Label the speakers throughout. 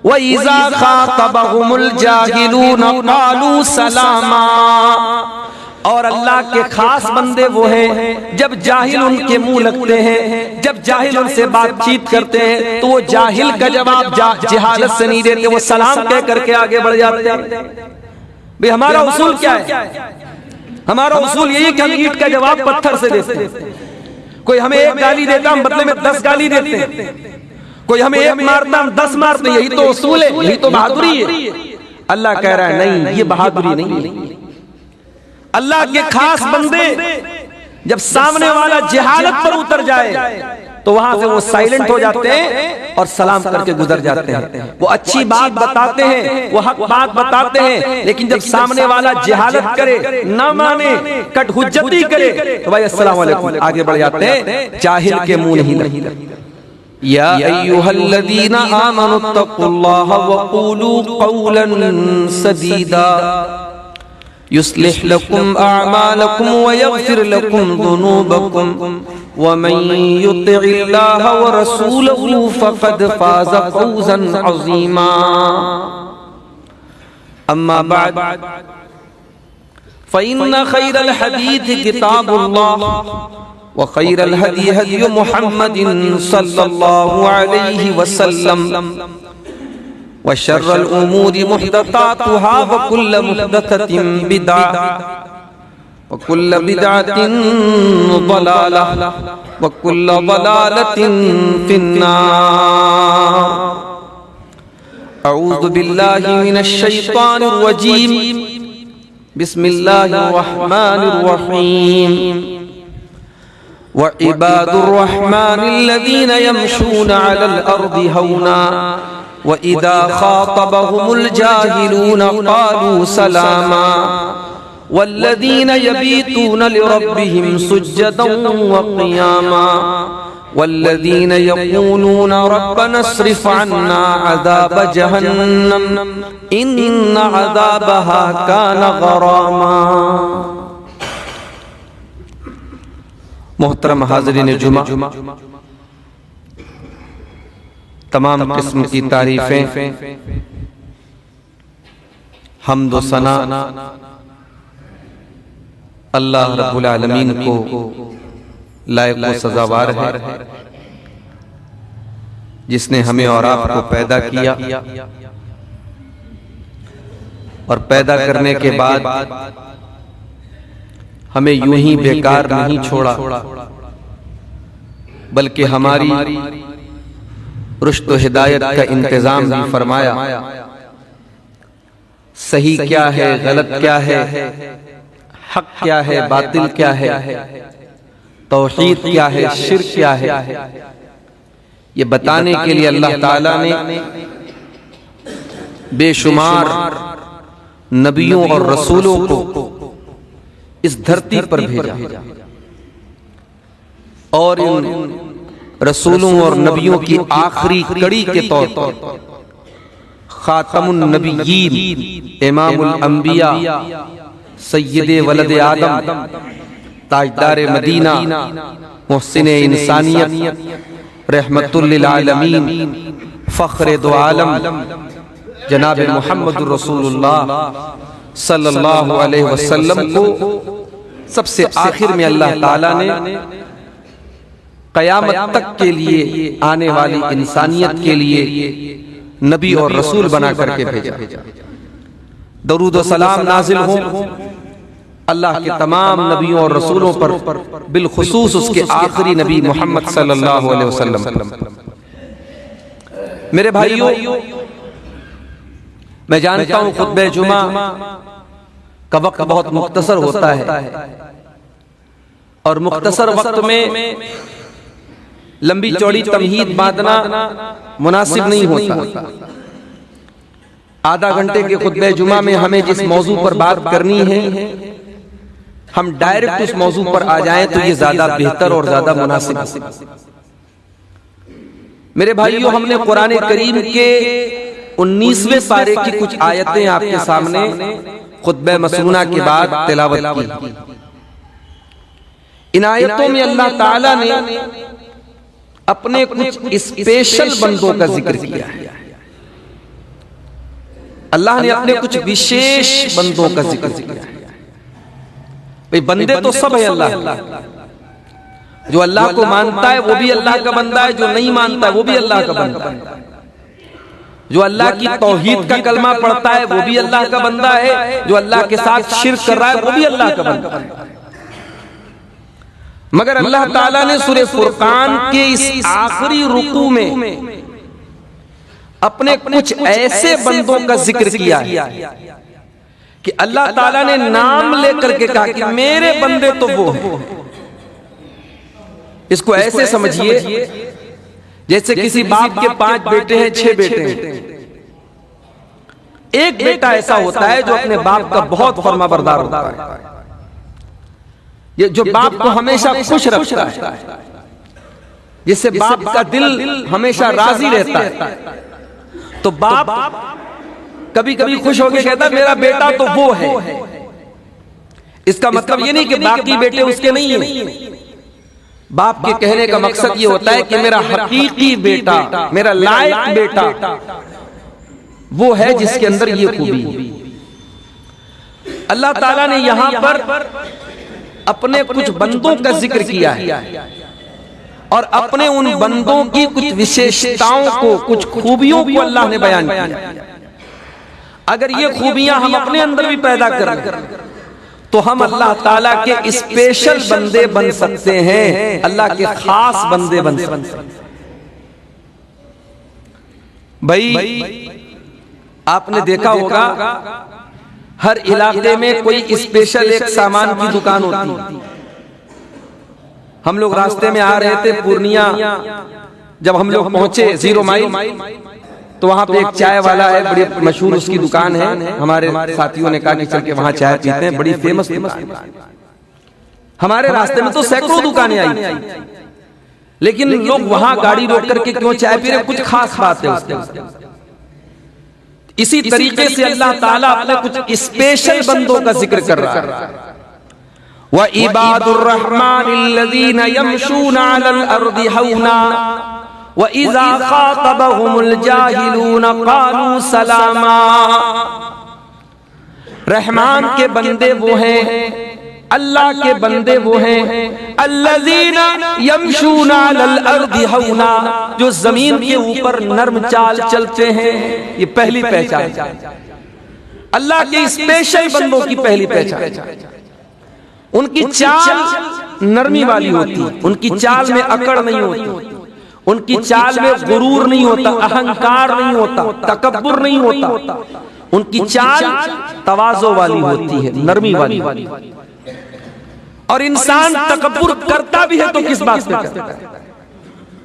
Speaker 1: व इज़ा खातबहुमुल जाहिलून क़ालू सलामा। और अल्लाह के खास बंदे वो हैं जब जाहिल उनके मुंह लगते हैं, जब जाहिल उनसे बातचीत करते हैं तो वो जाहिल का जवाब जहालत से नहीं देते, वो सलाम कह करके आगे बढ़ जाते हैं। भाई हमारा उसूल क्या है? हमारा उसूल यही कि हम ईंट का जवाब पत्थर से देते हैं। कोई हमें एक गाली देता हम बदले में 10 गाली देते हैं, कोई हमें एक मारता हम 10 मारते। यही तो उसूल है, यही तो बहादुरी है। अल्लाह कह रहा है नहीं, ये बहादुरी नहीं है। अल्लाह के खास बंदे जब सामने वाला जहालत पर उतर जाए तो वहां से वो साइलेंट हो जाते हैं और सलाम करके गुजर जाते हैं। वो अच्छी बात बताते हैं, वो हक बात बताते हैं, लेकिन जब सामने वाला जहालत करे, ना माने, कट हुज्जती करे तो भाई अस्सलाम वालेकुम आगे बढ़ जाते हैं, जाहिल के मुंह नहीं लगते। या अय्युहल्लज़ीना आमनुत्तक़ुल्लाह वक़ूलू क़ौलन सदीदा युस्लिह लकुम अअमालकुम व यग़फिर लकुम ज़ुनूबकुम व मन युतिइल्लाह व रसूलहु फ़क़द फ़ाज़ फ़ौज़न अज़ीमा। अम्मा बअद फ़इन्न खैरल हदीस किताबुल्लाह व खैरल हदी हदी मुहम्मदिन सल्लल्लाहु अलैहि वसल्लम व शर्रल उमूरि मुहदसातुहा व कुल्लु मुहदसतिन बिदअह व कुल्लु बिदअतिन ज़लालह व कुल्लु ज़लालतिन फिन्नार। अऊज़ु बिल्लाहि मिनश शैतानिर रजीम। बिस्मिल्लाहिर रहमानिर रहीम। व इबादुर रहमानिल्लज़ीना यमशूना अलल अर्दि हौना व इज़ा खातबहुमुल जाहिलून क़ालू सलामा वल्लज़ीना यबीतूना लिरब्बिहिम सुज्जदन व क़ियामा वल्लज़ीना यक़ूलूना रब्बना अस्रिफ़ अन्ना अज़ाब जहन्नम इन्न अज़ाबहा कान गरामा। मोहतरम हाज़रीन जुमा, तमाम किस्म की तारीफें, हम्द व सना अल्लाह रब्बुल आलमीन को लायक व सज़ावार है, जिसने हमें और आपको पैदा किया और पैदा करने के बाद हमें यूं ही बेकार नहीं छोड़ा, बल्कि हमारी रुश्द व हिदायत का इंतजाम भी फरमाया। सही क्या है, गलत क्या है, हक क्या है, बातिल क्या है, तौहीद क्या है, शिर्क क्या है, ये बताने के लिए अल्लाह ताला ने बेशुमार नबियों और रसूलों को इस धरती पर भेजा और इन रसूलों और नबियों की आखिरी कड़ी के तौर पर खातमुन नबिय्यीन, इमामुल अंबिया, सय्यदे वलदे आदम, ताजदारे मदीना, मुहसिने इंसानियत, रहमतुल लिल आलमीन, फ़ख्रे दो आलम जनाब मुहम्मदुर रसूलुल्लाह सल्लल्लाहु अलैहि वसल्लम को सबसे आखिर में अल्लाह ताला ने क़यामत तक के लिए आने वाली इंसानियत के लिए नबी और रसूल बना करके भेजा। दरूद व सलाम नाजिल हो अल्लाह के तमाम नबियों और रसूलों पर, बिलखुसूस उसके आखिरी नबी मोहम्मद सल्लल्लाहु अलैहि वसल्लम। मेरे भाइयों, मैं जानता हूं खुतबे जुमा का वक्त बहुत मुख्तसर होता है और मुख्तसर वक्त में लंबी चौड़ी तमहीद बांधना मुनासिब नहीं होता। आधा घंटे के खुतबे जुमा में हमें जिस मौजू पर बात करनी है, हम डायरेक्ट उस मौजू पर आ जाएं तो ये ज्यादा बेहतर और ज्यादा मुनासिब है। मेरे भाइयों, हमने कुरान करीम के 19वें पारे की कुछ आयतें आपके सामने खुतबे मसनूना के बाद तिलावत की। इन आयतों में अल्लाह ताला ने अपने कुछ स्पेशल बंदों का जिक्र किया है। अल्लाह ने अपने कुछ विशेष बंदों का जिक्र किया है। भाई बंदे तो सब है अल्लाह, जो अल्लाह को मानता है वो भी अल्लाह का बंदा है, जो नहीं मानता है वो भी अल्लाह का बंदा है, जो अल्लाह की तौहीद का कलमा पढ़ता है वो भी अल्लाह का बंदा है, जो अल्लाह के साथ शिर्क कर रहा है वो भी अल्लाह का बंदा है। मगर अल्लाह ताला ने सूरह फुरकान के इस आखिरी रुकू में अपने कुछ ऐसे बंदों का जिक्र किया है कि अल्लाह ताला ने नाम लेकर के कहा कि मेरे बंदे तो वो हैं। इसको ऐसे समझिए जैसे किसी बाप के 5 बेटे हैं, 6 बेटे हैं। एक बेटा ऐसा होता है जो अपने बाप का बहुत फर्माबरदार होता है, ये जो बाप को हमेशा खुश रखता है, जिससे बाप का दिल हमेशा राजी रहता है। तो बाप कभी कभी खुश होकर कहता है मेरा बेटा तो वो है। इसका मतलब ये नहीं कि बाकी बेटे उसके नहीं है। बाप के कहने का मकसद ये होता है कि मेरा हकीकी बेटा, मेरा लायक बेटा वो है जिसके अंदर ये खूबी। अल्लाह ताला ने यहां पर अपने कुछ बंदों का जिक्र किया है और अपने उन बंदों की कुछ विशेषताओं को, कुछ खूबियों को अल्लाह ने बयान किया। अगर ये खूबियां हम अपने अंदर भी पैदा करें तो हम अल्लाह ताला के स्पेशल बंदे बन सकते हैं, अल्लाह के खास बंदे बन सकते हैं। भाई आपने देखा होगा हर इलाके में कोई स्पेशल एक सामान की दुकान होती है। हम लोग रास्ते में आ रहे थे पूर्णिया, जब हम लोग पहुंचे 0 माइल तो वहां पे एक चाय वाला है, बड़ी मशहूर उसकी दुकान है। हमारे साथियों ने कहा कि चल के वहां चाय पीते हैं, बड़ी फेमस दुकान। हमारे रास्ते में तो सैकड़ों दुकानें आई, लेकिन लोग वहां गाड़ी रोक करके क्यों चाय पी रहे? कुछ खास बात है उसके। इसी तरीके से अल्लाह ताला अपने कुछ स्पेशल बंदों का जिक्र कर रहा है। व इबादुर रहमानिल्लज़ीना यमशूना अलल अर्दि हौना व इज़ा ख़ातबहुमुल जाहिलून क़ालू सलामा। रहमान के बंदे वो हैं, अल्लाह के बंदे वो हैं, अल्लज़ीना यमशूना अलल अर्दि हौना, जो जमीन के ऊपर नर्म चाल चलते हैं। ये पहली पहचान, अल्लाह के स्पेशल बंदों की पहली पहचान। उनकी चाल नरमी वाली होती, उनकी चाल में अकड़ नहीं होती, उनकी चाल में गुरूर नहीं होता, अहंकार नहीं होता, तकब्बुर नहीं होता। उनकी चाल तवाज़ो वाली होती है, नरमी वाली। और इंसान तकब्बुर करता भी है तो किस बात पे करता है?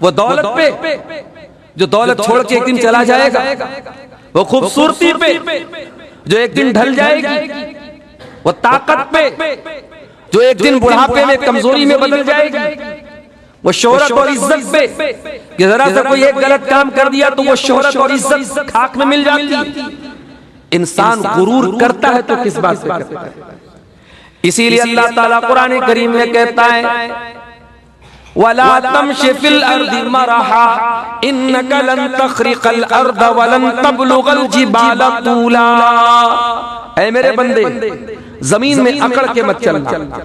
Speaker 1: वो दौलत पे, जो दौलत छोड़ के एक दिन चला जाएगा, वो खूबसूरती पे जो एक दिन ढल जाएगी, वो ताकत पे जो एक दिन बुढ़ापे में कमजोरी में बदल जाएगी, वो शोहरत और इज्जत पे कि जरा सा कोई एक गलत काम कर दिया तो वो शोहरत और इज्जत खाक में मिल जाती है। इंसान गुरूर करता है तो किस बात पे करता है? इसीलिए अल्लाह ताला कुरान करीम में कहता है वला तमशि फिल अर्दि मरहा इन्नका लन तखरिकल अर्द वलन तबलुगल जिबाला तूला। ऐ मेरे बंदे, जमीन में अकड़ के मत चलना,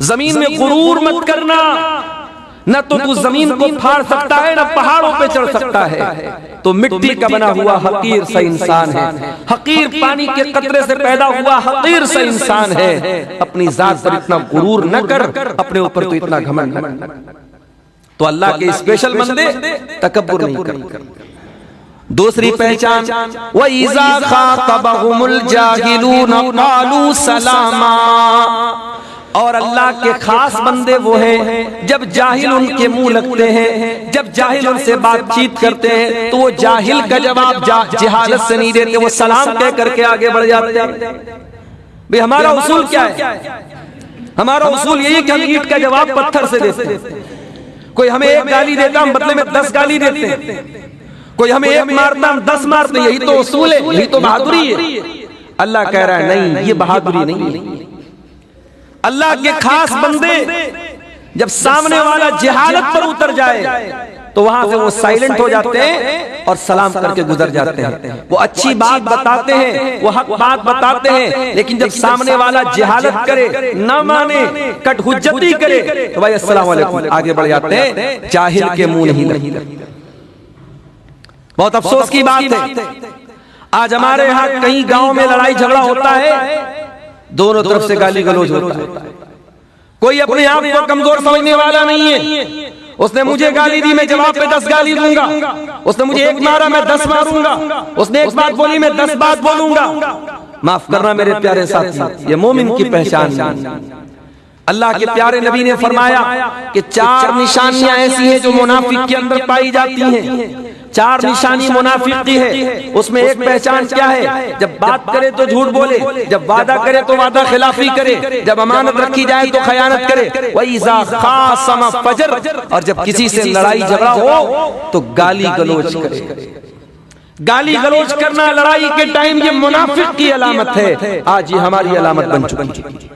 Speaker 1: जमीन में गुरूर मत करना। न तो तू जमीन को फाड़ सकता है, न पहाड़ों पे चढ़ सकता है। तो मिट्टी का बना हुआ हकीर सा इंसान है, हकीर पानी के कतरे से पैदा हुआ हकीर सा इंसान है। अपनी जात पर इतना गुरूर न कर, अपने ऊपर तो इतना घमंड न कर। तो अल्लाह के स्पेशल बंदे तकब्बुर नहीं करते। दूसरी पहचान व इज़ा ख़ातबहुमुल जाहिलून क़ालू सलामा। और अल्लाह के खास बंदे वो हैं जब जाहिल उनके मुंह लगते हैं, जब जाहिल उनसे बातचीत करते हैं तो वो जाहिल का जवाब जहालत से नहीं देते, वो सलाम कह करके आगे बढ़ जाते हैं। भाई हमारा उसूल क्या है? हमारा उसूल यही कि हम ईंट का जवाब पत्थर से देते हैं। कोई हमें एक गाली देता हम बदले में 10 गाली देते हैं, कोई हमें एक मारता हम 10 मारते। यही तो उसूल है, यही तो बहादुरी है। अल्लाह कह रहा है नहीं, ये बहादुरी नहीं है। अल्लाह के खास बंदे जब सामने वाला जहालत पर उतर जाए तो वहां से वो साइलेंट हो जाते हैं और सलाम करके गुजर जाते हैं। वो अच्छी बात बताते हैं, वो हक बात बताते हैं, लेकिन जब सामने वाला जहालत करे, ना माने, कट हुज्जती करे, तो भाई अस्सलाम वालेकुम आगे बढ़ जाते हैं, जाहिल के मुंह नहीं लगते। बहुत अफसोस की बात है, आज हमारे यहाँ कई गांव में लड़ाई झगड़ा होता है, दोनों तरफ से गाली गलौज होता है। कोई अपने आप को कमजोर समझने वाला नहीं है। उसने मुझे गाली दी, मैं जवाब पे 10 गाली दूंगा। उसने मुझे एक मारा, मैं 10 मारूंगा। उसने एक बात बोली, मैं 10 बात बोलूंगा। माफ करना मेरे प्यारे साथी, ये मोमिन की पहचान है। अल्लाह के प्यारे नबी ने फरमाया कि 4 निशानियां ऐसी हैं जो मुनाफिक के अंदर पाई जाती हैं। 4 निशानी मुनाफिक की है। उसमें एक पहचान क्या है? जब बात करे तो झूठ बोले, जब वादा करे तो वादा खिलाफी करे, जब अमानत रखी जाए तो खयानत करे, वइज़ा खासम फजर, और जब किसी से लड़ाई झगड़ा हो तो गाली गलौज करे। गाली गलौज करना लड़ाई के टाइम ये मुनाफिक की अलामत है। आज ये हमारी अलामत बन चुकी है,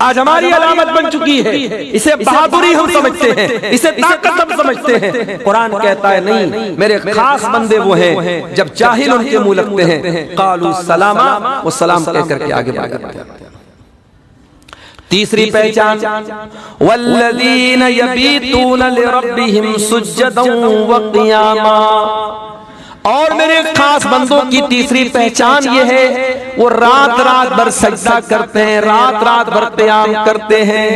Speaker 1: आज हमारी अलामत बन चुकी है। इसे बहादुरी हम समझते हैं, इसे ताकत हम समझते हैं। कुरान कहता है नहीं, मेरे खास बंदे वो हैं जब जाहिल उनके मुंह लगते हैं, कालू सलामा, वो सलाम कह करके आगे बढ़ जाते हैं। तीसरी पहचान, वल्लज़ीन यबीतून लिरब्बिहिम सुज्जदन व क़ियामा। और मेरे खास बंदों की तीसरी पहचान ये है, वो रात रात भर सजदा करते हैं, रात रात भर क़याम करते हैं,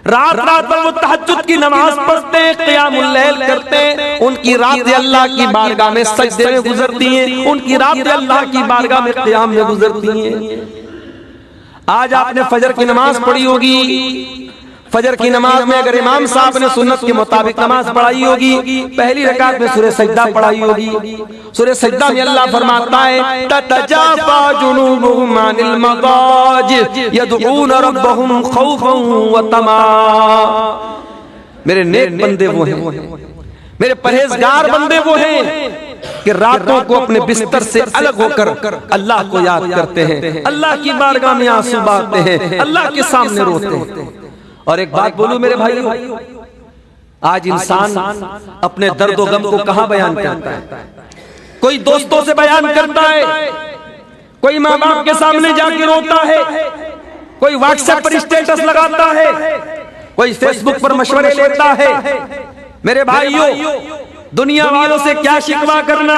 Speaker 1: रात रात भर वो तहज्जुद की नमाज पढ़ते हैं, क़यामुल लैल करते हैं। उनकी रातें अल्लाह की बारगाह में सजदे में गुजरती हैं, उनकी रातें अल्लाह की बारगाह में क़याम में गुजरती हैं। आज आपने फजर की नमाज पढ़ी होगी। फजर की नमाज में अगर इमाम साहब ने सुन्नत के मुताबिक नमाज पढ़ाई होगी, पहली रकात में सूरह सजदा पढ़ाई होगी। सूरह सजदा में अल्लाह फरमाता है, ततजाफा जुनूबुहुम अनिल मदाजिज यदऊन रब्बहुम खौफन व तमा। मेरे नेक बंदे वो हैं, मेरे परहेजगार बंदे वो हैं कि रातों को अपने बिस्तर से अलग होकर अल्लाह को याद करते हैं, अल्लाह की बारगाह में आंसू बहाते हैं, अल्लाह के सामने रोते हैं। और एक बात बोलूं मेरे भाइयों, आज इंसान अपने दर्द और गम को कहां बयान करता है? कोई दोस्तों से बयान करता है, कोई माँ बाप के सामने जाके रोता है, कोई व्हाट्सएप पर स्टेटस लगाता है, कोई फेसबुक पर मशवरे लेता है। मेरे भाइयों, दुनिया वालों से क्या शिकवा करना,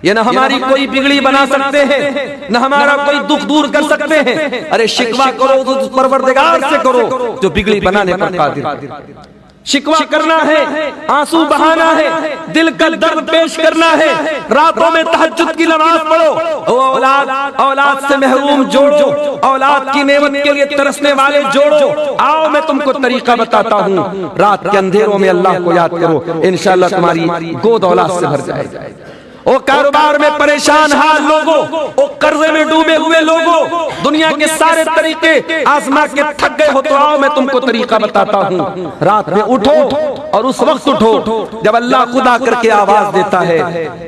Speaker 1: ये न हमारी कोई बिगड़ी बना सकते हैं, न हमारा कोई दुख दूर कर सकते हैं। अरे शिकवा करो तो परवरदिगार से करो जो बिगड़ी बनाने पर कादिर। शिकवा करना है, आंसू बहाना है, दिल का दर्द पेश करना है, रातों में तहज्जुद की नमाज पढ़ो। औलाद से महरूम जोड़ो, औलाद की नेमत के लिए तरसने वाले जोड़ो। आओ मैं तुमको तरीका बताता हूँ, रात के अंधेरों में अल्लाह को याद करो, इंशाअल्लाह तुम्हारी गोद औलाद से भर जाएगी। ओ कारोबार में परेशान हाल लोगों, ओ कर्जे में डूबे हुए लोगों, दुनिया के सारे तरीके आजमा के थक गए हो तो आओ मैं तुमको तरीका बताता हूँ। रात में उठो और उस वक्त उठो जब अल्लाह खुदा करके आवाज देता है,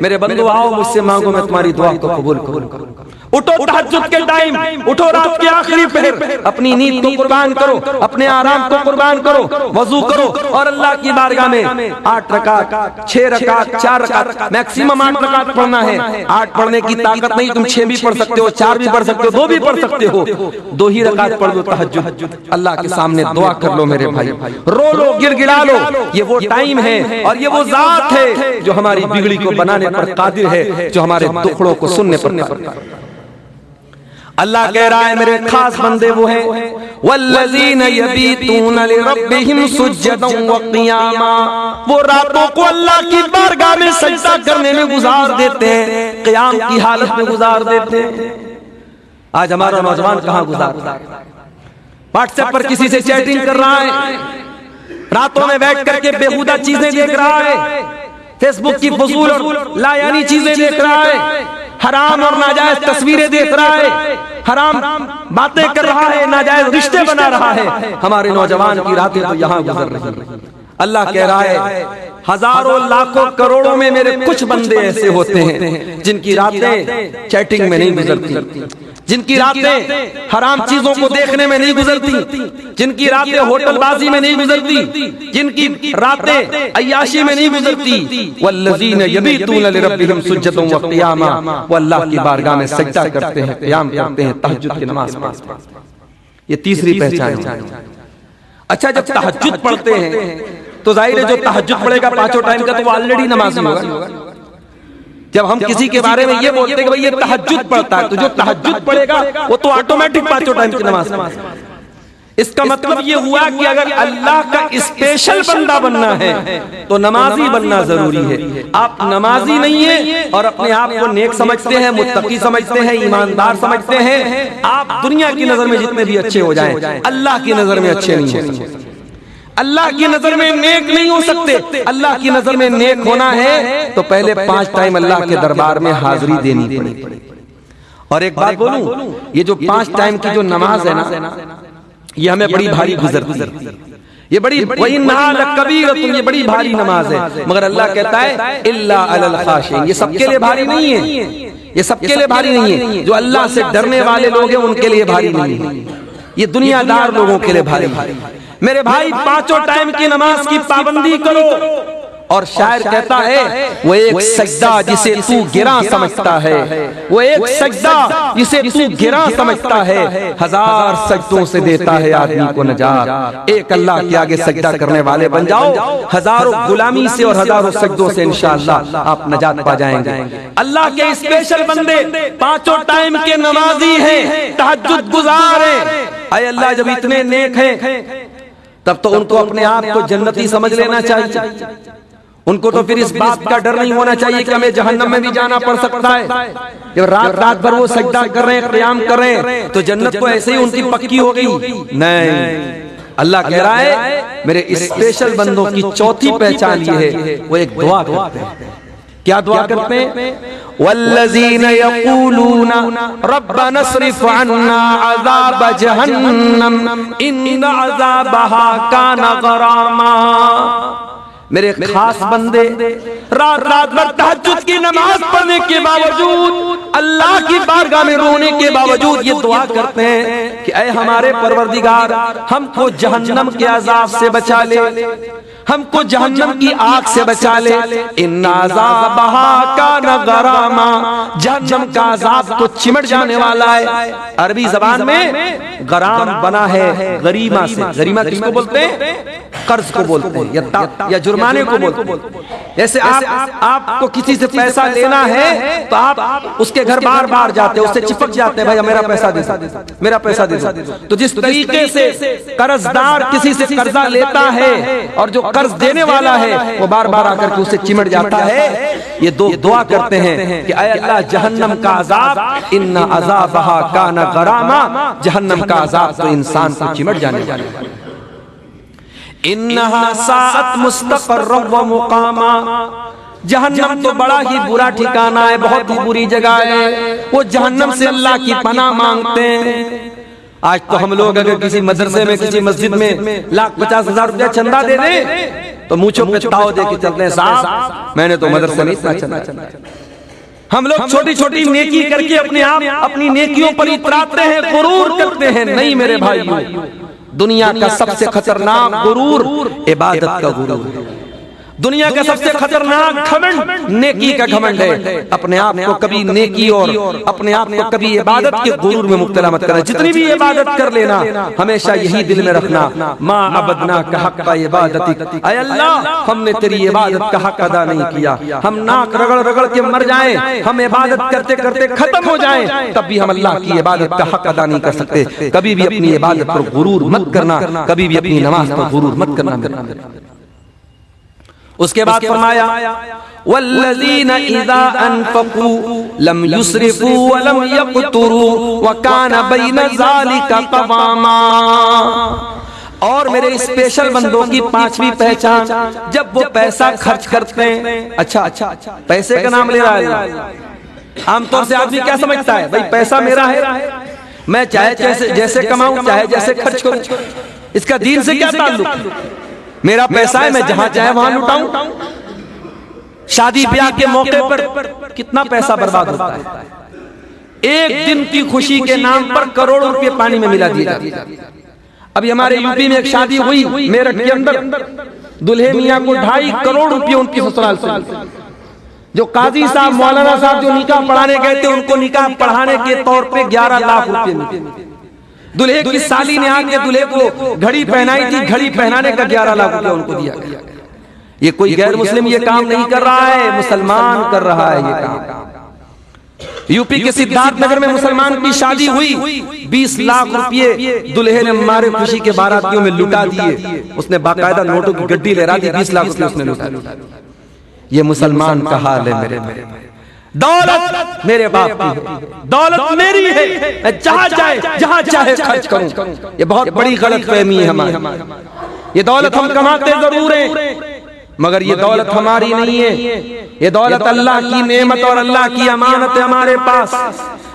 Speaker 1: मेरे बंदो आओ मुझसे मांगो मैं तुम्हारी दुआ को कबूल करूँ। उठो तहज्जुद के टाइम, उठो रात के आखिरी पहर, अपनी नींद को कुर्बान करो, अपने आराम को कुर्बान करो, वजू करो और अल्लाह की बारगाह में 8 रकात, 6 रकात, 4 रकात, मैक्सिमम 8 रकात पढ़ना है। 8 पढ़ने की ताकत नहीं, तुम 6 भी पढ़ सकते हो, 4 भी पढ़ सकते हो, 2 भी पढ़ सकते हो। 2 ही रकात पढ़ लो तहज्जुद, अल्लाह के सामने दुआ कर लो मेरे भाई, रो लो, गिड़गिड़ा लो। ये वो टाइम है और ये वो जात है जो हमारी बिगड़ी को बनाने पर कादिर है, जो हमारे दुखड़ों को सुनने पर। अल्लाह कह रहा है मेरे खास बंदे वो हैं, वल्लज़ीन यबीतून लिरब्बिहिम सुज्जदन व क़ियामा। वो रातों को अल्लाह की बारगाह में सजदा करने में गुजार देते हैं, क़याम की हालत में गुजार देते हैं। आज हमारा नौजवान कहाँ गुजारता है? व्हाट्सएप पर किसी से चैटिंग कर रहा है, रातों में बैठ करके बेहुदा चीजें देख रहा है, फेसबुक की फजूल और लायानी चीजें देख रहा है, हराम और नाजायज तस्वीरें देख रहा है, हराम बातें कर रहा है, नाजायज रिश्ते बना रहा है। हमारे नौजवान की रातें तो यहाँ गुजर रही हैं। अल्लाह कह रहा है हजारों लाखों करोड़ों में मेरे कुछ बंदे ऐसे होते हैं जिनकी रातें चैटिंग में नहीं गुजरती, जिनकी रातें हराम चीजों को देखने में नहीं गुजरती, जिनकी रातें होटलबाजी में नहीं गुजरती, जिनकी रातें अय्याशी में नहीं गुजरती, वल्लज़ीना यबीतूना लिरब्बिहिम सुज्जदन व क़ियामा, वो अल्लाह की बारगाह में सजदा करते हैं, क़ियाम करते हैं, तहज्जुद की नमाज पढ़ते हैं। ये तीसरी पहचान है। अच्छा, जब तहज्जुद पढ़ते हैं तो जाहिर है जो तहज्जुद पढ़ेगा पांचों टाइम का तो वो ऑलरेडी नमाज़ी होगा। जब हम किसी के बारे में ये बोलते हैं कि भाई ये तहज्जुद पढ़ता है, तो जो तहज्जुद पढ़ेगा वो तो ऑटोमेटिक पांचों टाइम की नमाज पढ़ेगा। इसका मतलब ये हुआ कि अगर अल्लाह का स्पेशल बंदा बनना है तो नमाजी बनना जरूरी है। आप नमाजी नहीं है और अपने आप को नेक समझते हैं, मुत्तकी समझते हैं, ईमानदार समझते हैं, आप दुनिया की नजर में जितने भी अच्छे हो जाएं, अल्लाह की नजर में अच्छे नहीं हो सकते, अल्लाह की नजर में नेक नहीं हो सकते। अल्लाह की नजर में नेक होना है तो पहले 5 टाइम अल्लाह के दरबार में हाजिरी देनी पड़ेगी। और एक बात बोलूं, ये जो 5 टाइम की जो नमाज है ना, ये हमें बड़ी भारी गुजरती है, ये बड़ी ये बड़ी भारी नमाज है, मगर अल्लाह कहता है इल्ला अलल खाशिईन, ये सबके लिए भारी नहीं है, ये सबके लिए भारी नहीं है। जो अल्लाह से डरने वाले लोग हैं उनके लिए भारी नहीं है, ये दुनियादार लोगों के लिए भारी है। मेरे भाई, पांचों टाइम की नमाज की पाबंदी करो। और शायर कहता है वो एक सजदा जिसे तू गिरा समझता है, वो एक सजदा जिसे तू गिरा समझता है, 1000 सजदों से देता है आदमी को नजात। एक अल्लाह के आगे सजदा करने वाले बन जाओ, हजारों गुलामी से और हजारों सजदों से इंशाअल्लाह आप नजात पा जाएंगे। अल्लाह के स्पेशल बंदे पांचों टाइम के नमाजी हैं, तहज्जुद गुजार हैं। अय अल्लाह, जब इतने नेक हैं तब तो उनको अपने आप को जन्नती समझ लेना चाहिए। उनको तो फिर इस बात का डर नहीं होना चाहिए कि हमें जहन्नम में भी जाना पड़ सकता है। जब रात रात भर वो सजदा कर रहे हैं, क़ियाम कर रहे हैं, तो जन्नत तो ऐसे ही उनकी पक्की हो गई। नहीं, अल्लाह कह रहा है मेरे स्पेशल बंदों की चौथी पहचान ये है, वो एक दुआ करते हैं। क्या दुआ करते हैं? वल्लज़ीना यक़ूलूना रब्बना स्रिफ़ अन्ना अज़ाब जहन्नम इन्न अज़ाबहा काना गरामा। मेरे खास बंदे रात रात भर तहज्जुद की नमाज पढ़ने के बावजूद, अल्लाह की बारगाह में रोने के बावजूद ये दुआ करते हैं कि ऐ हमारे परवरदिगार, हमको जहन्नम के अज़ाब से बचा ले, हमको जहन्नम की आग से बचा ले। इन्ना अज़ाबहा काना गरामा, जहन्नम का अज़ाब तो चिमट जाने वाला है। अरबी जबान में गराम बना है गरीमा से। गरीमा किसको बोलते हैं? कर्ज को बोलते हैं या जुर्माने को बोलते हैं। जैसे आपको किसी से पैसा लेना है तो आप उसके घर बार बार जाते हैं, उससे चिपक जाते हैं, भाई मेरा पैसा दे, मेरा पैसा दे दो। तो जिस तरीके से कर्जदार किसी से कर्जा लेता है और जो कर्ज देने वाला है वो बार बार आकर के उससे चिमट जाता है, ये दो दुआ करते हैं कि ऐ अल्लाह, जहन्नम का अज़ाब इन्ना अज़ाबहा काना गरामा, जहन्नम का अज़ाब तो इंसान को चिमट जाने वाला है। इन्नहा साअत मुस्तक़र्रन व मुक़ामा, जहन्नम तो बड़ा ही बुरा ठिकाना है, बहुत ही बुरी जगह है। वो जहन्नम से अल्लाह की पनाह मांगते हैं। आज तो हम लोग अगर किसी मदरसे में, किसी मस्जिद में 1,50,000 रुपया चंदा दे दें तो मुँहों पे ताव दे के चलते हैं, साहब मैंने तो मदरसे में इतना चंदा। हम लोग छोटी छोटी नेकी करके अपने आप अपनी नेकियों पर इतराते हैं, गुरूर करते हैं। नहीं मेरे भाइयों, दुनिया का सबसे खतरनाक गुरूर इबादत का गुरूर है। दुनिया का सबसे खतरनाक घमंड नेकी का घमंड है। अपने आप को कभी नेकी और अपने आप को कभी इबादत के गुरूर में मुब्तला मत करना। जितनी भी इबादत कर लेना, हमेशा यही दिल में रखना, माँ अबदना का हक का इबादती, ऐ अल्लाह हमने तेरी इबादत का हक अदा नहीं किया। हम नाक रगड़ रगड़ के मर जाएं, हम इबादत करते करते खत्म हो जाएं, तब भी हम अल्लाह की इबादत का हक अदा नहीं कर सकते। कभी भी अपनी इबादत पर गुरूर मत करना, कभी भी अपनी नमाज पर गुरूर मत करना। उसके बाद फरमाया वल्लज़ीना इज़ा अनफ़क़ू लम युस्रिफ़ू व लम यक़्तुरू व काना बैन ज़ालिका क़वामा। और मेरे स्पेशल बंदों की 5वीं पहचान, जब वो पैसा खर्च करते हैं। अच्छा, पैसे का नाम ले रहा है। आमतौर से आदमी क्या समझता है, भाई पैसा मेरा है, मैं चाहे जैसे कमाऊं, चाहे जैसे खर्च करूं, इसका दीन से क्या ताल्लुक? मेरा पैसा है, मैं जहां चाहे वहां लुटाऊं। शादी ब्याह के मौके पर कितना पैसा बर्बाद होता है। एक दिन की खुशी के नाम पर करोड़ों रुपए पानी में मिला दिए जाते हैं। अभी हमारे यूपी में एक शादी हुई मेरठ के अंदर, दुल्हे मियां को 2.5 करोड़ रुपए उनकी ससुराल से, जो काजी साहब मौलाना साहब जो निकाह पढ़ाने गए थे उनको निकाह पढ़ाने के तौर पे 11 लाख रुपए मिले। दुल्हे की साली ने आके दुल्हे को घड़ी पहनाई थी, घड़ी पहनाने का 11 लाख रुपया उनको दिया गया। ये कोई गैर मुस्लिम ये काम नहीं कर रहा है, मुसलमान कर रहा है ये काम। यूपी के सिद्धार्थ नगर में मुसलमान की शादी हुई, 20 लाख रुपये दुल्हे ने मारे खुशी के बारातियों में लुटा दिए। उसने बाकायदा नोटों की गड्डी लहरा दी, 20 लाख रुपये उसने लुटा दिए। ये मुसलमान का हाल है मेरे मेरे दौलत मेरे बाप की है, दौलत मेरी है, मैं जहां चाहे खर्च करूं। ये बहुत बड़ी गलतफहमी है हमारी। ये दौलत हम कमाते जरूर हैं मगर ये दौलत हमारी नहीं है। ये दौलत अल्लाह की नेमत और अल्लाह की अमानत है हमारे पास।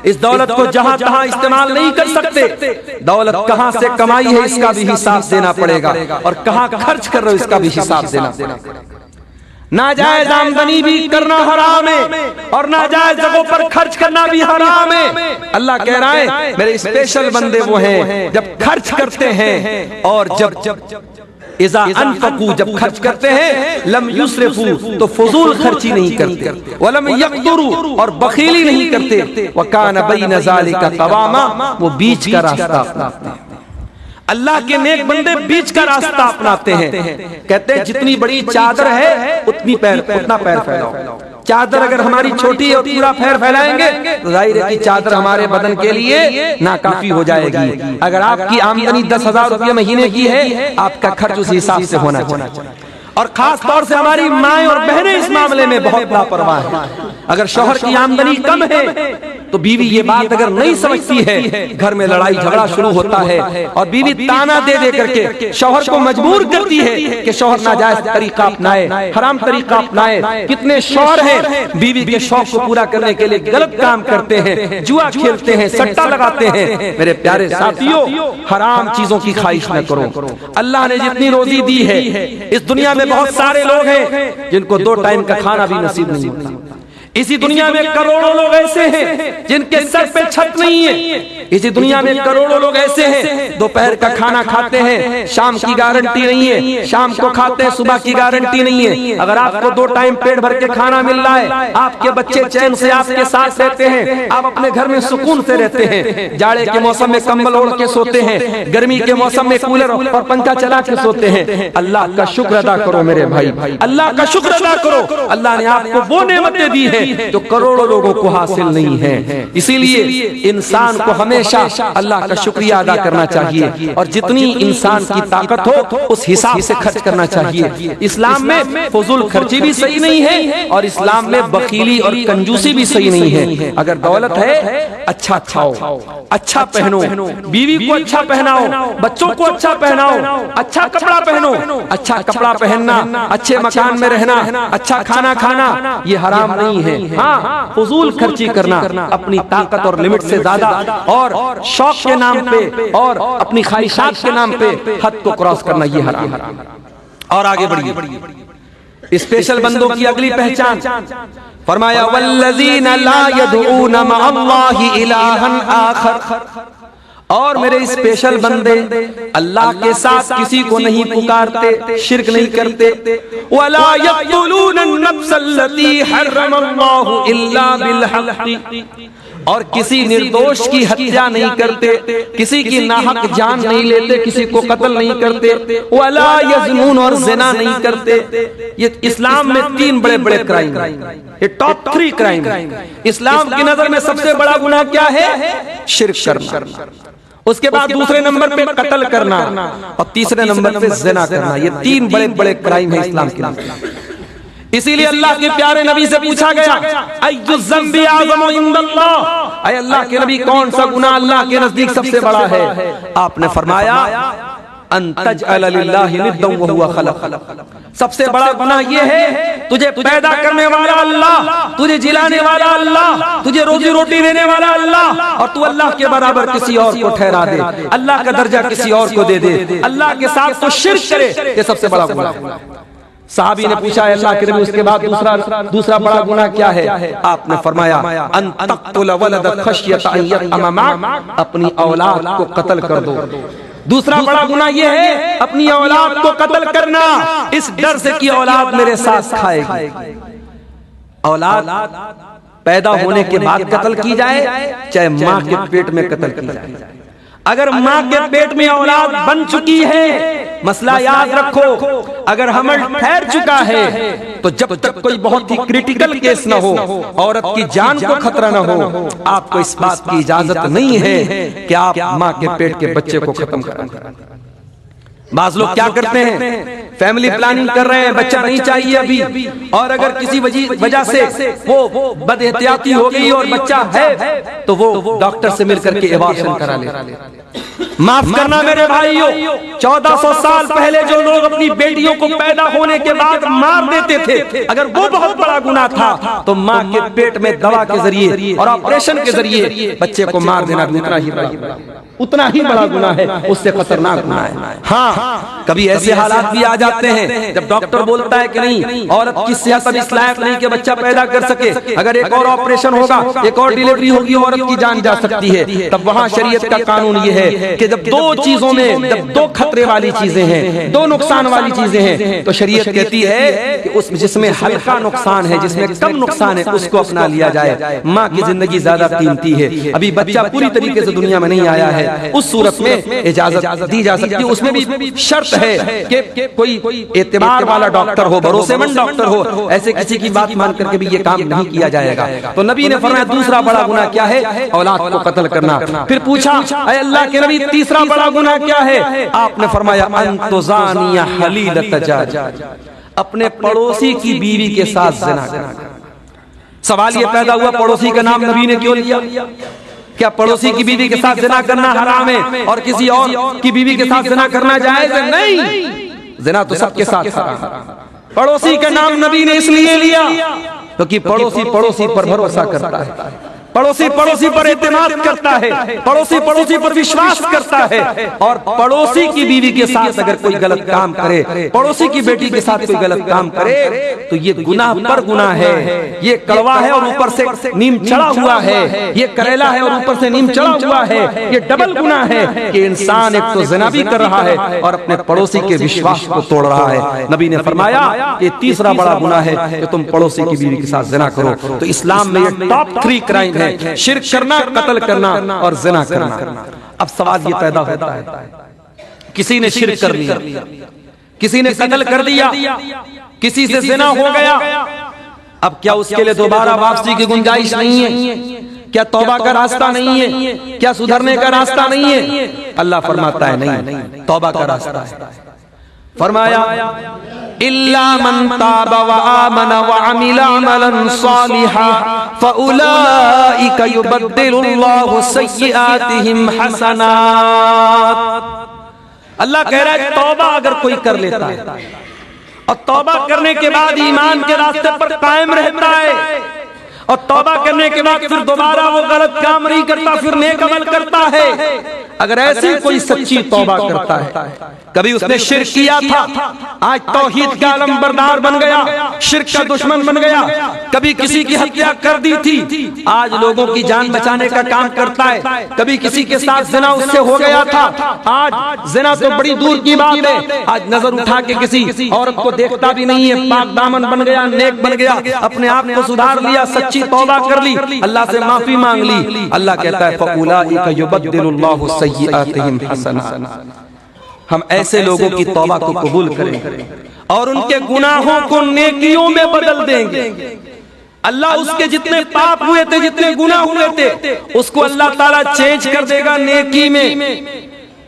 Speaker 1: इस दौलत को जहां तहां इस्तेमाल नहीं कर सकते। दौलत कहां से कमाई है इसका भी हिसाब देना पड़ेगा, और कहां खर्च कर रहे हो इसका भी हिसाब देना पड़ेगा। नाजायज आमदनी भी करना हराम है और नाजायज जगहों पर खर्च करना भी हराम है। अल्लाह कह रहा है मेरे स्पेशल बंदे वो हैं जब खर्च करते हैं, और जब इज़ा अनफकू जब खर्च करते हैं, लम युस्रिफू तो फजूल खर्ची नहीं करते, वलम यक़दुरू और बखीली नहीं करते, वकान बैन ज़ालिका क़वामा वो बीच का रास्ता अपनाते हैं। अल्लाह के नेक बंदे बीच का रास्ता अपनाते हैं। कहते हैं जितनी बड़ी चादर है उतना पैर फैलाओ। चादर अगर हमारी छोटी है और पूरा पैर फैलाएंगे तो जाहिर है कि चादर हमारे बदन के लिए नाकाफी हो जाएगी। अगर आपकी आमदनी 10,000 रुपये महीने की है, आपका खर्च उस हिसाब से होना चाहिए। और खास तौर से हमारी माएं और बहनें इस मामले में बहुत लापरवाह हैं। अगर शौहर की आमदनी कम है तो बीवी ये बात अगर नहीं समझती है, घर में लड़ाई झगड़ा शुरू होता है और बीवी ताना दे दे करके शौहर को मजबूर करती है कि शौहर नाजायज तरीका अपनाए, हराम तरीका अपनाए। कितने शौहर हैं बीवी के शौक को पूरा करने के लिए गलत काम करते हैं, जुआ खेलते हैं, सट्टा लगाते हैं। मेरे प्यारे साथियों, हराम चीजों की ख्वाहिश न करो। अल्लाह ने जितनी रोजी दी है, इस दुनिया में बहुत सारे लोग हैं जिनको 2 टाइम का खाना भी नसीब नहीं होता। इसी दुनिया में करोड़ों लोग ऐसे हैं जिनके सर पे छत नहीं है। इसी दुनिया में करोड़ों लोग ऐसे हैं दोपहर का खाना खाते हैं, शाम की गारंटी नहीं है, शाम को खाते हैं, सुबह की गारंटी नहीं है। अगर आपको 2 टाइम पेट भर के खाना मिल रहा है, आपके बच्चे चैन से आपके साथ रहते हैं, आप अपने घर में सुकून से रहते हैं, जाड़े के मौसम में कंबल ओढ़ के सोते हैं, गर्मी के मौसम में कूलर और पंखा चला के सोते हैं, अल्लाह का शुक्र अदा करो मेरे भाई, अल्लाह का शुक्र अदा करो। अल्लाह ने आपको वो नेमतें दी है जो करोड़ों लोगों को हासिल नहीं है। इसीलिए इंसान को हमेशा अल्लाह का शुक्रिया अदा करना चाहिए और जितनी इंसान की ताकत हो उस हिसाब से खर्च करना चाहिए। इस्लाम में फजूल खर्ची भी सही नहीं है और इस्लाम में बखीली और कंजूसी भी सही नहीं है। अगर दौलत है अच्छा खाओ, अच्छा पहनो, बीवी को अच्छा पहनाओ, बच्चों को अच्छा पहनाओ, अच्छा कपड़ा पहनो। अच्छा कपड़ा पहनना, अच्छे मकान में रहना, अच्छा खाना खाना ये हराम नहीं है। हाँ, फजूल खर्ची करना अपनी ताकत और लिमिट से ज्यादा और शौक के नाम पे और अपनी ख्वाहिशात के नाम पे हद को क्रॉस करना ये हराम है। और आगे बढ़िए, स्पेशल बंदों की अगली पहचान फरमाया वल्लज़ीना ला यदऊना मअल्लाहि इलाहन आखर। और मेरे स्पेशल बंदे अल्लाह के साथ किसी को नहीं पुकारते, शिर्क नहीं करते। वला यक़्तुलून नफ्सल्लती हर्रमल्लाहु इल्ला बिलहक़, और किसी निर्दोष की हत्या नहीं करते, किसी की नाहक जान नहीं लेते, किसी को कत्ल नहीं करते। वला यज़नून और ज़िना नहीं करते। ये इस्लाम में 3 बड़े बड़े क्राइम, ये टॉप 3 क्राइम। इस्लाम की नजर में सबसे बड़ा गुनाह क्या है? शिर्क करना। उसके बाद दूसरे नंबर पे कत्ल करना और तीसरे नंबर पे ज़िना करना। ये 3 बड़े बड़े क्राइम है इस्लाम के अंदर। इसीलिए अल्लाह के प्यारे नबी से पूछा गया अय्यु ज़म्बि अज़मु इंदल्लाह, ऐ अल्लाह के नबी कौन सा गुनाह अल्लाह के नजदीक सबसे बड़ा है? आपने फरमाया अन तजअल लिल्लाहि निद्दन व हुवा खलक़। सबसे बड़ा गुनाह ये है तुझे पैदा करने वाला अल्लाह, तुझे जिलाने वाला अल्लाह, तुझे रोजी रोटी देने वाला अल्लाह, और तू अल्लाह के बराबर किसी और को ठहरा दे, अल्लाह का दर्जा किसी और को दे दे, अल्लाह के साथ तो शिर्क करे। ये सबसे बड़ा गुनाह। साहबी ने पूछा अल्लाह के नबी उसके बाद दूसरा बड़ा गुनाह क्या है? आपने फरमाया अन तक़्तुल वलद खश्यत अन यतअम मअक, अपनी औलाद को कत्ल कर दो। दूसरा बड़ा गुनाह यह है अपनी औलाद को कत्ल करना, इस डर से कि औलाद मेरे साथ खाएगी। औलाद पैदा होने के बाद कत्ल की जाए, चाहे माँ के पेट में कत्ल की जाए। अगर माँ के पेट में औलाद बन चुकी है, मसला याद रखो, अगर हमल ठहर चुका है तो जब तक कोई बहुत ही क्रिटिकल केस न हो, औरत की जान को खतरा न हो, आपको इस बात की इजाजत नहीं है कि आप माँ के पेट के बच्चे को खत्म करें। बाज लोग क्या करते हैं, फैमिली प्लानिंग कर रहे हैं, बच्चा नहीं चाहिए अभी, और अगर किसी वजह से वो बदएहतियाती हो गई और बच्चा है तो वो डॉक्टर से मिलकर के एबॉर्शन करा ले। माफ करना मेरे भाइयों, 1400 साल पहले जो लोग अपनी बेटियों को पैदा होने के बाद मार देते थे, अगर वो बहुत बड़ा गुनाह था तो माँ के पेट में दवा के जरिए और ऑपरेशन के जरिए बच्चे को मार देना उतना ही बड़ा गुनाह है, उससे खतरनाक गुनाह है। हाँ, कभी ऐसे हालात भी आ जाते हैं जब डॉक्टर बोलता है कि नहीं, औरत की सेहत अब इस लायक नहीं कि बच्चा पैदा कर सके, अगर एक और ऑपरेशन होगा, एक और डिलीवरी होगी, औरत की जान जा सकती है। तब वहाँ शरीयत का कानून ये है कि जब दो चीजों में, जब दो खतरे वाली चीजें हैं, दो नुकसान वाली चीजें हैं, तो शरीयत कहती है कि उस जिसमें हल्का नुकसान है, जिसमें कम नुकसान है, उसको अपना लिया जाए। माँ की जिंदगी ज्यादा कीमती है, अभी बच्चा पूरी तरीके से दुनिया में नहीं आया है, उस सूरत में इजाजत दी जा सकती है। उसमें भी शर्त है कि कोई एतबार वाला डॉक्टर हो, भरोसेमंद डॉक्टर हो, ऐसे किसी की बात मान करके भी ये काम नहीं किया जाएगा। तो नबी ने फरमाया दूसरा बड़ा गुनाह क्या है? औलाद को कत्ल करना। फिर पूछा अल्लाह के नबी तीसरा बड़ा गुनाह क्या है? आपने फरमाया अन तुज़ानिया हलीलत जाज, अपने पड़ोसी की बीवी के साथ ज़िना करना। सवाल ये पैदा हुआ पड़ोसी का नाम नबी ने क्यों लिया? क्या पड़ोसी की बीवी के साथ ज़िना करना हराम है और किसी और की बीवी के साथ ज़िना करना जायज़ है? नहीं, ज़िना तो सबके साथ हराम। पड़ोसी का नाम नबी ने इसलिए लिया क्योंकि पड़ोसी पड़ोसी पर भरोसा करता है, पड़ोसी पड़ोसी पर एतमाद करता है, पड़ोसी पड़ोसी पर विश्वास करता है। और पड़ोसी की बीवी के साथ अगर कोई गलत काम करे, पड़ोसी की बेटी के साथ कोई गलत काम करे, तो ये गुनाह पर गुनाह है। ये कड़वा है और ऊपर से नीम चढ़ा हुआ है, ये करेला है और ऊपर से नीम चढ़ा हुआ है। ये डबल गुनाह है कि इंसान एक तो ज़िना भी कर रहा है और अपने पड़ोसी के विश्वास को तोड़ रहा है। नबी ने फरमाया ये तीसरा बड़ा गुनाह है कि तुम पड़ोसी की बीवी के साथ ज़िना करो। तो इस्लाम में ये टॉप 3 क्राइम है, शिर्क करना, कत्ल करना और ज़िना करना। अब सवाल ये पैदा होता है, किसी ने शिर्क कर लिया, किसी ने कत्ल कर दिया, किसी से ज़िना हो गया, अब क्या उसके लिए दोबारा वापसी की गुंजाइश नहीं है? क्या तौबा का रास्ता नहीं है? क्या सुधरने का रास्ता नहीं है? अल्लाह फरमाता है नहीं, तौबा का रास्ता है। फरमाया इल्ला मन ताबा व आमन व अमिला अमलन सालिहा फउलाइका युबद्दिलुल्लाहु सय्यिआतिहिम हसनात। अल्लाह कह रहा है तौबा अगर कोई कर लेता है और तौबा करने के बाद ईमान के रास्ते पर कायम रहता है और तौबा करने के बाद फिर दोबारा वो गलत काम नहीं करता, फिर नेक अमल करता है, अगर ऐसी कोई सच्ची तौबा करता है, कभी उसने शिर्क किया था, आज तौहीद का अलमबरदार बन गया, शिर्क का दुश्मन बन गया, कभी किसी की हत्या कर दी थी, आज लोगों की जान बचाने का काम करता है, कभी किसी के साथ ज़िना उससे हो गया था, आज ज़िना तो बड़ी दूर की बात है, आज नजर उठा के किसी औरत को देखता भी नहीं है, पाक दामन बन गया, नेक बन गया, अपने आप को सुधार लिया, सच्ची तौबा कर ली, अल्लाह से माफी मांग ली। अल्लाह कहता है फउलाइका युबद्दिलुल्लाहु सय्यिआतिहिम हसनात। हम ऐसे लोगों की तौबा को कबूल करेंगे और उनके गुनाहों को नेकियों में बदल देंगे। अल्लाह उसके जितने पाप हुए थे, जितने गुनाह हुए थे, उसको अल्लाह ताला चेंज कर देगा नेकी में।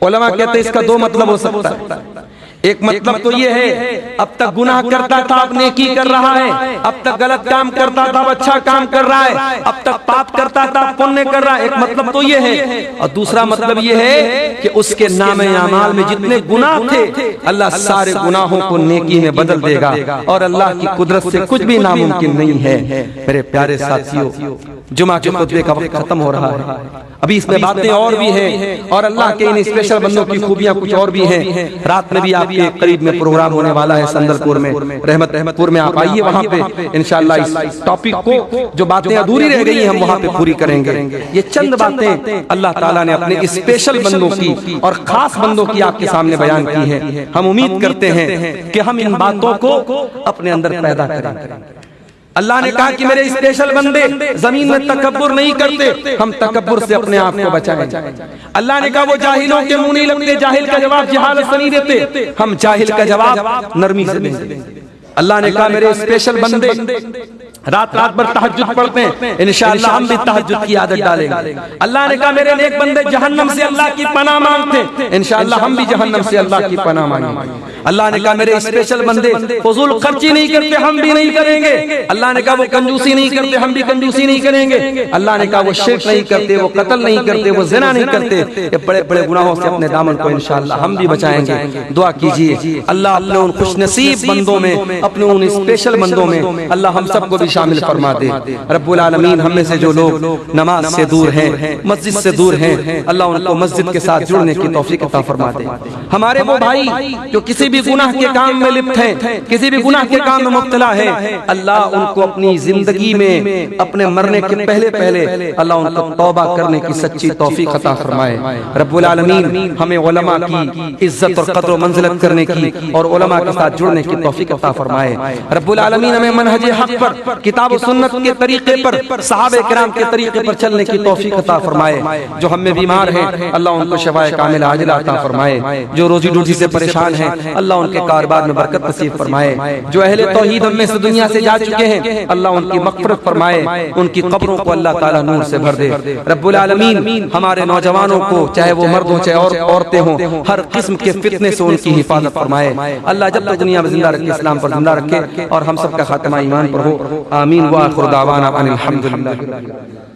Speaker 1: उलमा कहते हैं इसका 2 मतलब हो सकता है। एक मतलब तो ये है अब तक गुनाह करता था अब नेकी कर रहा है, अब तक गलत काम करता था अब अच्छा काम कर रहा है, अब तक पाप करता था अब पुण्य कर रहा है, एक मतलब तो ये है। और दूसरा मतलब ये है कि उसके नामे अमाल में जितने गुनाह थे अल्लाह सारे गुनाहों को नेकी में बदल देगा और अल्लाह की कुदरत से कुछ भी नामुमकिन नहीं है। मेरे प्यारे साथियों, जुमा के खुतबे का वक्त खत्म हो रहा है। अभी इसमें बातें और भी हैं और अल्लाह के इन स्पेशल बंदों की खूबियां कुछ और भी हैं। रात में भी आपके करीब में प्रोग्राम होने वाला है संदलपुर में, रहमतपुर में। आप आइए वहाँ पे इंशाअल्लाह इस टॉपिक को, जो बातें अधूरी रह गई हैं, हम वहाँ पे पूरी करेंगे। ये चंद बातें अल्लाह ताला ने अपने स्पेशल बंदों की और खास बंदों की आपके सामने बयान की है। हम उम्मीद करते हैं कि हम इन बातों को अपने अंदर पैदा करें। अल्लाह ने कहा कि मेरे स्पेशल बंदे जमीन में तकब्बुर नहीं करते, हम तकब्बुर से अपने आप को बचाएं। अल्लाह ने कहा वो जाहिलों के मुंह नहीं लगते, जाहिल का जवाब जहालत से नहीं देते, हम जाहिल का जवाब नरमी से देंगे। अल्लाह ने कहा मेरे स्पेशल बंदे रात रात भर तहज्जुद पढ़ते हैं, इंशाअल्लाह हम भी तहज्जुद की आदत डालेंगे। अल्लाह ने कहा मेरे नेक बंदे जहन्नम से अल्लाह की पनाह मांगते हैं, इंशाअल्लाह हम भी जहन्नम से अल्लाह की पनाह मांगेंगे। अल्लाह ने कहा मेरे स्पेशल बंदे फजूल खर्ची नहीं करते, हम भी नहीं करेंगे। अल्लाह ने कहा वो कंजूसी नहीं करते, हम भी कंजूसी नहीं करेंगे। अल्लाह ने कहा वो शिर्क नहीं करते, वो कत्ल नहीं करते, वो ज़िना नहीं करते। ये बड़े बड़े गुनाहों से अपने दामन को इंशाअल्लाह हम भी बचाएंगे। दुआ कीजिए अल्लाह अपने उन खुशनसीब बंदों में, अपने उन स्पेशल बंदों में अल्लाह हम सबको भी शामिल फरमा दे। रब्बुल आलमीन हम में से जो लोग नमाज से दूर हैं, मस्जिद से दूर हैं, अल्लाह उनको मस्जिद के साथ जुड़ने की तौफीक अता फरमा दे। हमारे वो भाई जो किसी भी गुनाह के काम में लिप्त हैं, किसी भी गुनाह के काम में मुब्तला है, अल्लाह उनको अपनी जिंदगी में अपने मरने के पहले पहले अल्लाह उनको तौबा करने की सच्ची तौफीक अता फरमाए। रब्बुल आलमीन हमें उलमा की इज्जत और कद्र और मंजिलत करने की और उलमा के साथ जुड़ने की तौफीक अता फरमाए। रब्बुल आलमीन हमें मनहज हक पर, किताब और सुन्नत के तरीके पर, सहाबे किराम के तरीके पर चलने की तौफीक अता फरमाए। जो हमें बीमार हैं अल्लाह उनको शफाए कामिला आजिला अता फरमाए। जो रोजी रोटी से परेशान हैं अल्लाह उनके कारोबार में बरकत नसीब फरमाए। जो अहले तौहीद हम में से दुनिया से जा चुके हैं अल्लाह उनकी मग़फ़िरत फरमाए, उनकी कब्रों को अल्लाह ताला नूर से भर दे। रब्बुल आलमीन हमारे नौजवानों को, चाहे वो मर्द हो चाहे और औरतें हों, हर किस्म के फितने से उनकी हिफाजत फरमाए। अल्लाह जब तक दुनिया में जिंदा रखे, इस्लाम पर जिंदा रखे और हम सबका खात्मा ईमान पर हो। आमीन व आखिर दावाना अनिल हम्दुलिल्लाह।